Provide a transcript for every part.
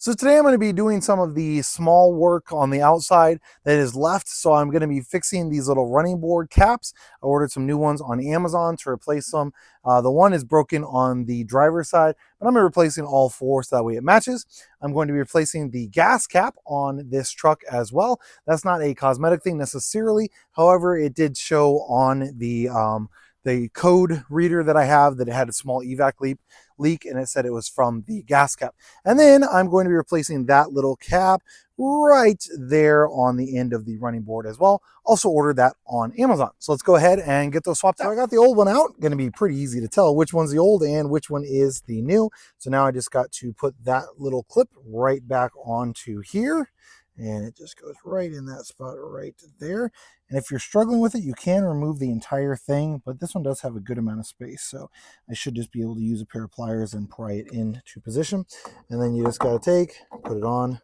So today I'm going to be doing some of the small work on the outside that is left. So I'm going to be fixing these little running board caps. I ordered some new ones on Amazon to replace them. The one is broken on the driver's side, but I'm going to be replacing all four so that way it matches. I'm going to be replacing the gas cap on this truck as well. That's not a cosmetic thing necessarily. However, it did show on the code reader that I have that it had a small EVAP leak, and it said it was from the gas cap. And then I'm going to be replacing that little cap right there on the end of the running board as well. Also ordered that on Amazon. So let's go ahead and get those swapped out. So I got the old one out. Going to be pretty easy to tell which one's the old and which one is the new. So now I just got to put that little clip right back onto here. And it just goes right in that spot right there. And if you're struggling with it, you can remove the entire thing, but this one does have a good amount of space. So I should just be able to use a pair of pliers and pry it into position. And then you just got to put it on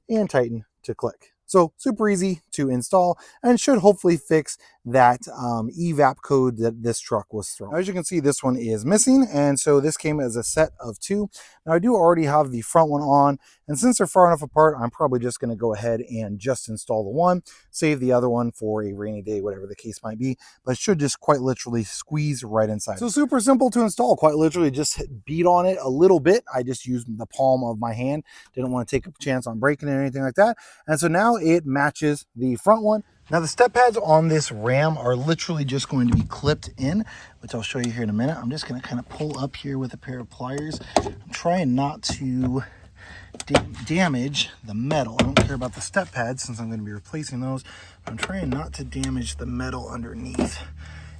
and tighten to click. So super easy to install and should hopefully fix that EVAP code that this truck was throwing. As you can see, this one is missing, and so this came as a set of two. Now I do already have the front one on, and since they're far enough apart, I'm probably just going to go ahead and just install the one, save the other one for a rainy day, whatever the case might be, but it should just quite literally squeeze right inside. So super simple to install, quite literally just beat on it a little bit. I just used the palm of my hand, didn't want to take a chance on breaking it or anything like that. And so now it matches the front one. Now the step pads on this Ram are literally just going to be clipped in, which I'll show you here in a minute. I'm just going to kind of pull up here with a pair of pliers. I'm trying not to damage the metal. I don't care about the step pads since I'm going to be replacing those. I'm trying not to damage the metal underneath.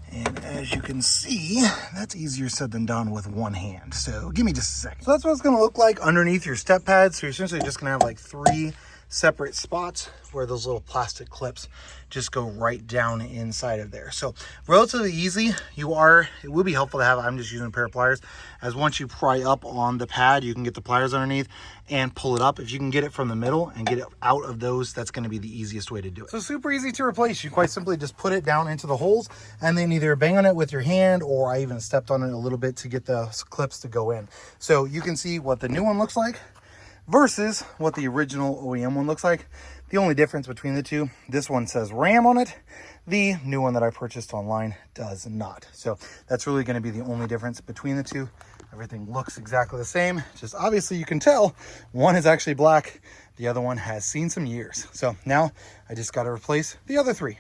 And as you can see, that's easier said than done with one hand. So give me just a second. So that's what it's going to look like underneath your step pads. So you're essentially just going to have like three separate spots where those little plastic clips just go right down inside of there. So relatively easy. It will be helpful to have, I'm just using a pair of pliers, as once you pry up on the pad, you can get the pliers underneath and pull it up. If you can get it from the middle and get it out of those, that's going to be the easiest way to do it. So super easy to replace. You quite simply just put it down into the holes and then either bang on it with your hand, or I even stepped on it a little bit to get the clips to go in. So you can see what the new one looks like versus what the original OEM one looks like. The only difference between the two, this one says Ram on it. The new one that I purchased online does not. So that's really going to be the only difference between the two. Everything looks exactly the same. Just obviously you can tell one is actually black. The other one has seen some years. So now I just got to replace the other three.